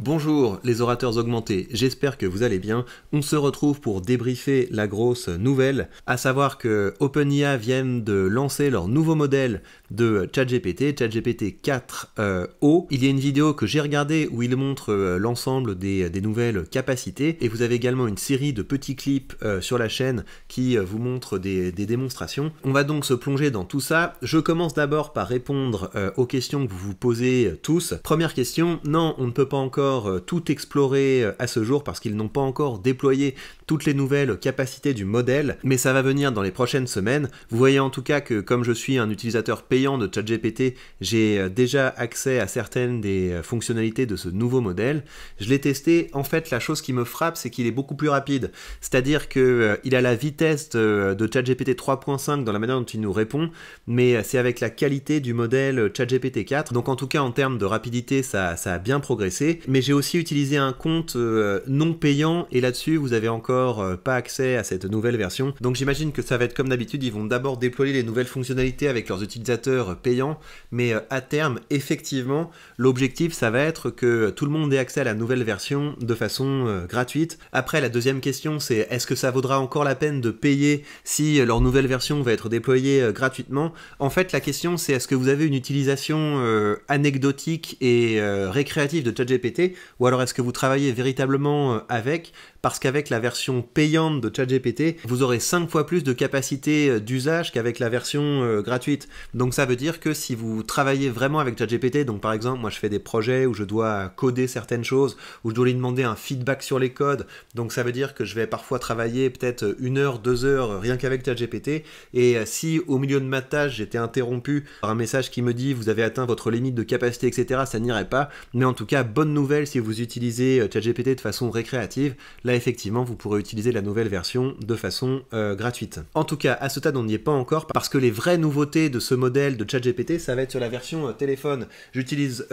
Bonjour les orateurs augmentés, j'espère que vous allez bien. On se retrouve pour débriefer la grosse nouvelle, à savoir que OpenIA viennent de lancer leur nouveau modèle de ChatGPT, ChatGPT 4o. Il y a une vidéo que j'ai regardée où ils montrent l'ensemble des nouvelles capacités, et vous avez également une série de petits clips sur la chaîne qui vous montrent des démonstrations. On va donc se plonger dans tout ça. Je commence d'abord par répondre aux questions que vous vous posez tous. Première question, non, on ne peut pas encore tout explorer à ce jour parce qu'ils n'ont pas encore déployé toutes les nouvelles capacités du modèle, mais ça va venir dans les prochaines semaines. Vous voyez en tout cas que comme je suis un utilisateur payant de ChatGPT, j'ai déjà accès à certaines des fonctionnalités de ce nouveau modèle. Je l'ai testé, en fait la chose qui me frappe c'est qu'il est beaucoup plus rapide, c'est-à-dire qu'il a la vitesse de ChatGPT 3.5 dans la manière dont il nous répond, mais c'est avec la qualité du modèle ChatGPT 4, donc en tout cas en termes de rapidité ça a bien progressé. Mais j'ai aussi utilisé un compte non payant, et là-dessus vous avez encore pas accès à cette nouvelle version. Donc j'imagine que ça va être comme d'habitude, ils vont d'abord déployer les nouvelles fonctionnalités avec leurs utilisateurs payants, mais à terme, effectivement, l'objectif ça va être que tout le monde ait accès à la nouvelle version de façon gratuite. Après, la deuxième question c'est est-ce que ça vaudra encore la peine de payer si leur nouvelle version va être déployée gratuitement? En fait, la question c'est est-ce que vous avez une utilisation anecdotique et récréative de ChatGPT, ou alors est-ce que vous travaillez véritablement avec, parce qu'avec la version payante de ChatGPT, vous aurez 5 fois plus de capacité d'usage qu'avec la version gratuite. Donc ça veut dire que si vous travaillez vraiment avec ChatGPT, donc par exemple moi je fais des projets où je dois coder certaines choses, où je dois lui demander un feedback sur les codes, donc ça veut dire que je vais parfois travailler peut-être 1 heure, 2 heures rien qu'avec ChatGPT, et si au milieu de ma tâche j'étais interrompu par un message qui me dit vous avez atteint votre limite de capacité, etc., ça n'irait pas. Mais en tout cas, bonne nouvelle si vous utilisez ChatGPT de façon récréative, là effectivement vous pourrez utiliser la nouvelle version de façon gratuite. En tout cas, à ce stade on n'y est pas encore, parce que les vraies nouveautés de ce modèle de ChatGPT, ça va être sur la version téléphone. J'utilise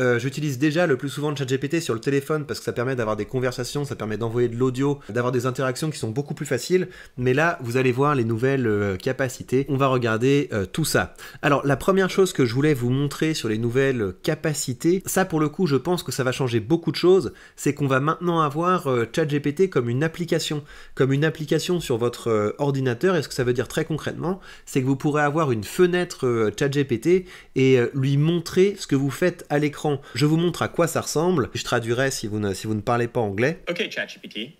déjà le plus souvent ChatGPT sur le téléphone parce que ça permet d'avoir des conversations, ça permet d'envoyer de l'audio, d'avoir des interactions qui sont beaucoup plus faciles, mais là vous allez voir les nouvelles capacités. On va regarder tout ça. Alors la première chose que je voulais vous montrer sur les nouvelles capacités, ça pour le coup je pense que ça va changer beaucoup de choses, c'est qu'on va maintenant avoir ChatGPT comme une application sur votre ordinateur. Et ce que ça veut dire très concrètement, c'est que vous pourrez avoir une fenêtre ChatGPT et lui montrer ce que vous faites à l'écran. Je vous montre à quoi ça ressemble, je traduirai si vous ne parlez pas anglais. Okay, ChatGPT,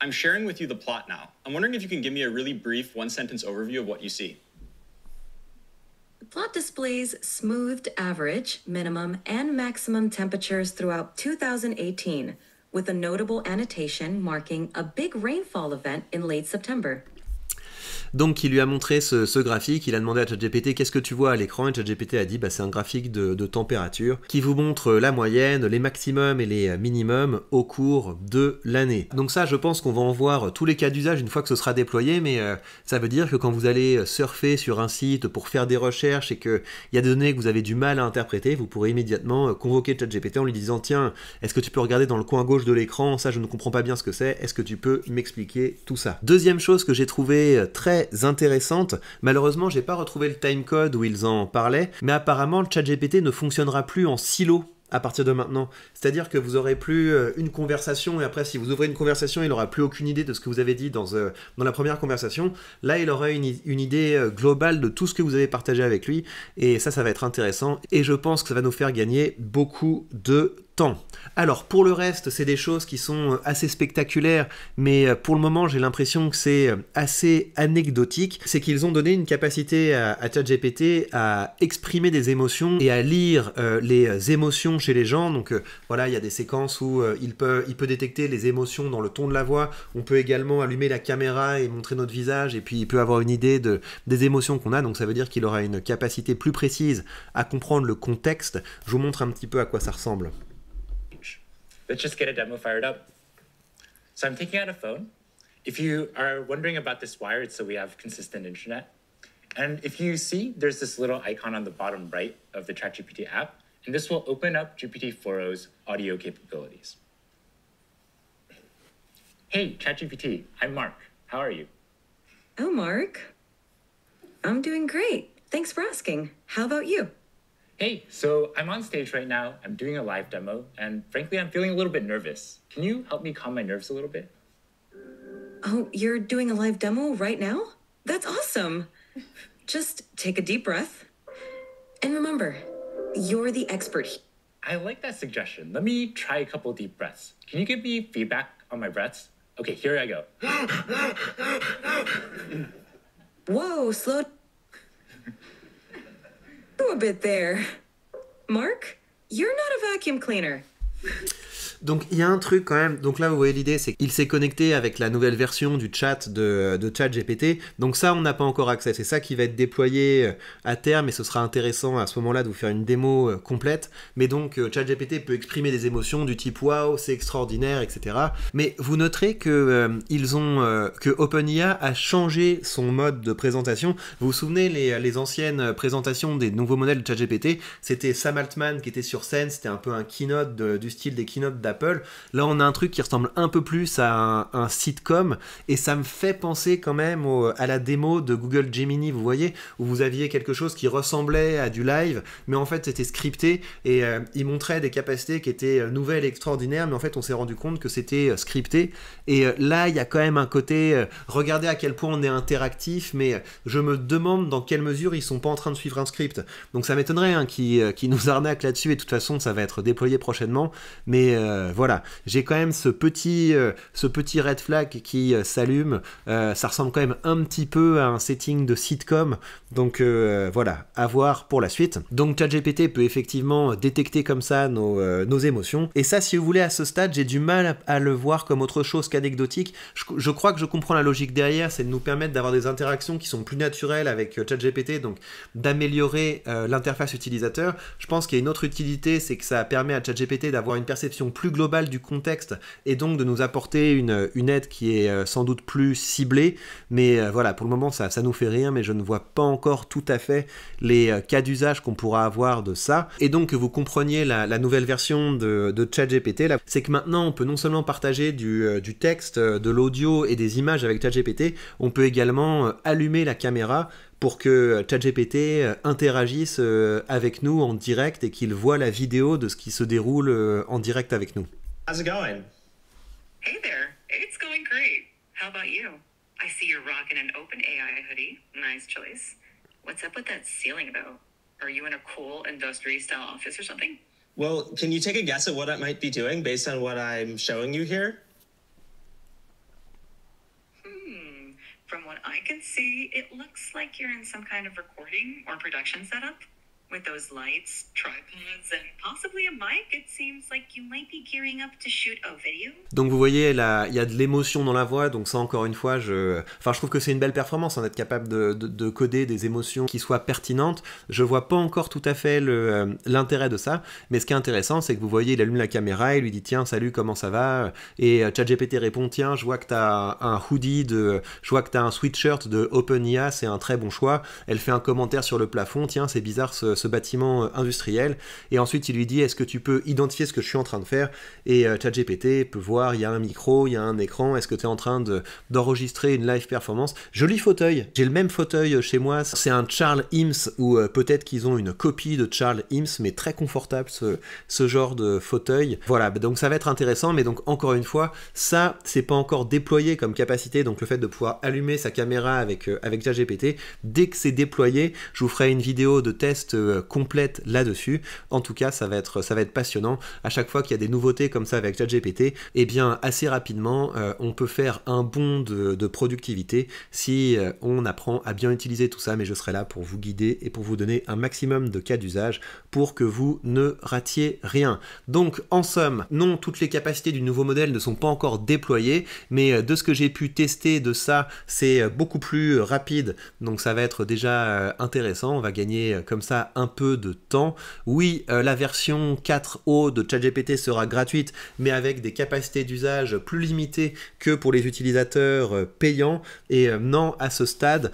I'm sharing with you the plot now. I'm wondering if you can give me a really brief one-sentence overview of what you see. The plot displays smoothed average, minimum, and maximum temperatures throughout 2018, with a notable annotation marking a big rainfall event in late September. Donc il lui a montré ce graphique, il a demandé à ChatGPT qu'est-ce que tu vois à l'écran, et ChatGPT a dit bah, c'est un graphique de température qui vous montre la moyenne, les maximums et les minimums au cours de l'année. Donc ça je pense qu'on va en voir tous les cas d'usage une fois que ce sera déployé, mais ça veut dire que quand vous allez surfer sur un site pour faire des recherches et qu'il y a des données que vous avez du mal à interpréter, vous pourrez immédiatement convoquer ChatGPT en lui disant tiens, est-ce que tu peux regarder dans le coin gauche de l'écran, ça je ne comprends pas bien ce que c'est, est-ce que tu peux m'expliquer tout ça? Deuxième chose que j'ai trouvé très intéressante, malheureusement j'ai pas retrouvé le timecode où ils en parlaient, mais apparemment le ChatGPT ne fonctionnera plus en silo à partir de maintenant. C'est-à-dire que vous aurez plus une conversation, et après si vous ouvrez une conversation, il n'aura plus aucune idée de ce que vous avez dit dans la première conversation. Là, il aura une idée globale de tout ce que vous avez partagé avec lui, et ça va être intéressant, et je pense que ça va nous faire gagner beaucoup de temps. Alors pour le reste, c'est des choses qui sont assez spectaculaires, mais pour le moment j'ai l'impression que c'est assez anecdotique. C'est qu'ils ont donné une capacité à ChatGPT à exprimer des émotions et à lire les émotions chez les gens. Donc voilà, il y a des séquences où il peut détecter les émotions dans le ton de la voix. On peut également allumer la caméra et montrer notre visage, et puis il peut avoir une idée des émotions qu'on a. Donc ça veut dire qu'il aura une capacité plus précise à comprendre le contexte. Je vous montre un petit peu à quoi ça ressemble. Let's just get a demo fired up. So I'm taking out a phone. If you are wondering about this wire, it's so we have consistent internet. And if you see, there's this little icon on the bottom right of the ChatGPT app, and this will open up GPT-4o's audio capabilities. Hey, ChatGPT, I'm Mark. How are you? Oh, Mark. I'm doing great. Thanks for asking. How about you? Hey, so I'm on stage right now. I'm doing a live demo, and frankly, I'm feeling a little bit nervous. Can you help me calm my nerves a little bit? Oh, you're doing a live demo right now? That's awesome. Just take a deep breath. And remember, you're the expert. I like that suggestion. Let me try a couple deep breaths. Can you give me feedback on my breaths? Okay, here I go. Whoa, slow a bit there. Mark, you're not a vacuum cleaner. Donc il y a un truc quand même, donc là vous voyez l'idée, c'est qu'il s'est connecté avec la nouvelle version du chat de ChatGPT, donc ça on n'a pas encore accès, c'est ça qui va être déployé à terme et ce sera intéressant à ce moment-là de vous faire une démo complète, mais donc ChatGPT peut exprimer des émotions du type waouh, c'est extraordinaire, etc. Mais vous noterez que que OpenIA a changé son mode de présentation. Vous vous souvenez les anciennes présentations des nouveaux modèles de ChatGPT, c'était Sam Altman qui était sur scène, c'était un peu un keynote du style des keynotes d'Apple. Là on a un truc qui ressemble un peu plus à un sitcom et ça me fait penser quand même à la démo de Google Gemini, vous voyez, où vous aviez quelque chose qui ressemblait à du live mais en fait c'était scripté et il montrait des capacités qui étaient nouvelles et extraordinaires mais en fait on s'est rendu compte que c'était scripté et là il y a quand même un côté regardez à quel point on est interactif mais je me demande dans quelle mesure ils sont pas en train de suivre un script, donc ça m'étonnerait hein, qu'ils nous arnaquent là-dessus et de toute façon ça va être déployé prochainement mais voilà, j'ai quand même ce petit red flag qui s'allume, ça ressemble quand même un petit peu à un setting de sitcom, donc voilà, à voir pour la suite. Donc ChatGPT peut effectivement détecter comme ça nos émotions, et ça si vous voulez à ce stade j'ai du mal à le voir comme autre chose qu'anecdotique. Je crois que je comprends la logique derrière, c'est de nous permettre d'avoir des interactions qui sont plus naturelles avec ChatGPT, donc d'améliorer l'interface utilisateur. Je pense qu'il y a une autre utilité, c'est que ça permet à ChatGPT d'avoir une perception plus globale du contexte et donc de nous apporter une aide qui est sans doute plus ciblée, mais voilà, pour le moment ça nous fait rien, mais je ne vois pas encore tout à fait les cas d'usage qu'on pourra avoir de ça. Et donc que vous compreniez la nouvelle version de ChatGPT, c'est que maintenant on peut non seulement partager du texte, de l'audio et des images avec ChatGPT, on peut également allumer la caméra pour que ChatGPT interagisse avec nous en direct et qu'il voit la vidéo de ce qui se déroule en direct avec nous. How's it going? Hey there, it's going great. How about you? I see you're rocking an OpenAI hoodie. Nice choice. What's up with that ceiling though? Are you in a cool industry-style office or something? Well, can you take a guess at what I might be doing based on what I'm showing you here? From what I can see, it looks like you're in some kind of recording or production setup. With those lights, tripods, and possibly a mic, it seems like you might be gearing up to shoot a video. Donc vous voyez, là, il y a de l'émotion dans la voix, donc ça encore une fois, je trouve que c'est une belle performance, d'être capable de coder des émotions qui soient pertinentes. Je vois pas encore tout à fait l'intérêt de ça, mais ce qui est intéressant, c'est que vous voyez, il allume la caméra, il lui dit tiens, salut, comment ça va? Et ChatGPT répond tiens, je vois que t'as un hoodie je vois que t'as un sweatshirt de OpenIA, c'est un très bon choix. Elle fait un commentaire sur le plafond, tiens, c'est bizarre ce bâtiment industriel, et ensuite il lui dit est-ce que tu peux identifier ce que je suis en train de faire, et ChatGPT peut voir, il y a un micro, il y a un écran, est-ce que tu es en train d'enregistrer une live performance? Joli fauteuil, j'ai le même fauteuil chez moi, c'est un Charles Eames, ou peut-être qu'ils ont une copie de Charles Eames, mais très confortable ce genre de fauteuil. Voilà, donc ça va être intéressant, mais donc encore une fois, ça c'est pas encore déployé comme capacité, donc le fait de pouvoir allumer sa caméra avec ChatGPT, dès que c'est déployé, je vous ferai une vidéo de test complète là-dessus. En tout cas, ça va être passionnant. À chaque fois qu'il y a des nouveautés comme ça avec ChatGPT, eh bien, assez rapidement, on peut faire un bond de productivité si on apprend à bien utiliser tout ça, mais je serai là pour vous guider et pour vous donner un maximum de cas d'usage pour que vous ne ratiez rien. Donc, en somme, non, toutes les capacités du nouveau modèle ne sont pas encore déployées, mais de ce que j'ai pu tester de ça, c'est beaucoup plus rapide, donc ça va être déjà intéressant. On va gagner comme ça un peu de temps. Oui, la version 4o de ChatGPT sera gratuite, mais avec des capacités d'usage plus limitées que pour les utilisateurs payants. Et non, à ce stade,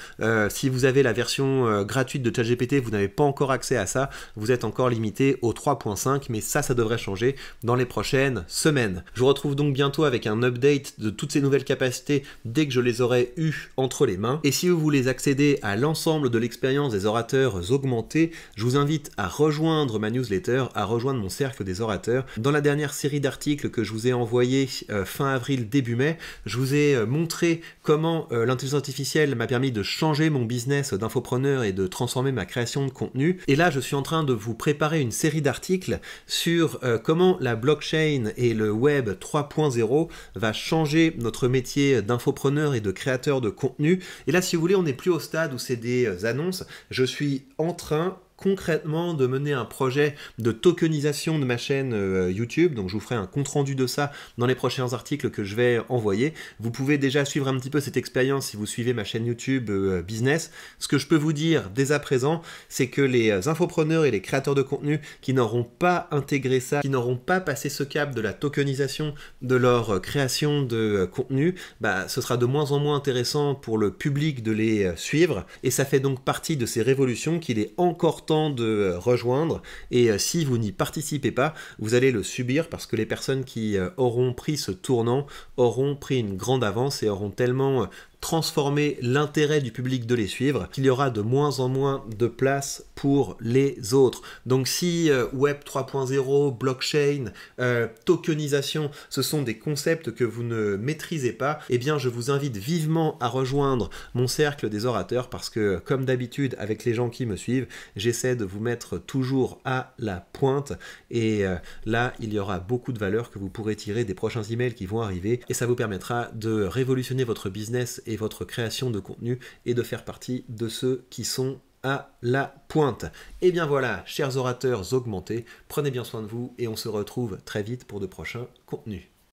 si vous avez la version gratuite de ChatGPT, vous n'avez pas encore accès à ça. Vous êtes encore limité au 3.5, mais ça devrait changer dans les prochaines semaines. Je vous retrouve donc bientôt avec un update de toutes ces nouvelles capacités dès que je les aurai eues entre les mains. Et si vous voulez accéder à l'ensemble de l'expérience des orateurs augmentés, je vous invite à rejoindre ma newsletter, à rejoindre mon cercle des orateurs. Dans la dernière série d'articles que je vous ai envoyé fin avril, début mai, je vous ai montré comment l'intelligence artificielle m'a permis de changer mon business d'infopreneur et de transformer ma création de contenu. Et là, je suis en train de vous préparer une série d'articles sur comment la blockchain et le web 3.0 va changer notre métier d'infopreneur et de créateur de contenu. Et là, si vous voulez, on n'est plus au stade où c'est des annonces. Je suis en train concrètement de mener un projet de tokenisation de ma chaîne YouTube, donc je vous ferai un compte rendu de ça dans les prochains articles que je vais envoyer. Vous pouvez déjà suivre un petit peu cette expérience si vous suivez ma chaîne YouTube Business. Ce que je peux vous dire dès à présent, c'est que les infopreneurs et les créateurs de contenu qui n'auront pas intégré ça, qui n'auront pas passé ce cap de la tokenisation de leur création de contenu, ce sera de moins en moins intéressant pour le public de les suivre, et ça fait donc partie de ces révolutions qu'il est encore temps de rejoindre, et si vous n'y participez pas, vous allez le subir parce que les personnes qui auront pris ce tournant auront pris une grande avance et auront tellement transformer l'intérêt du public de les suivre, qu'il y aura de moins en moins de place pour les autres. Donc si Web 3.0, blockchain, tokenisation, ce sont des concepts que vous ne maîtrisez pas, eh bien je vous invite vivement à rejoindre mon cercle des orateurs parce que, comme d'habitude avec les gens qui me suivent, j'essaie de vous mettre toujours à la pointe, et là il y aura beaucoup de valeur que vous pourrez tirer des prochains emails qui vont arriver, et ça vous permettra de révolutionner votre business et votre création de contenu et de faire partie de ceux qui sont à la pointe. Et bien voilà, chers orateurs augmentés, prenez bien soin de vous et on se retrouve très vite pour de prochains contenus.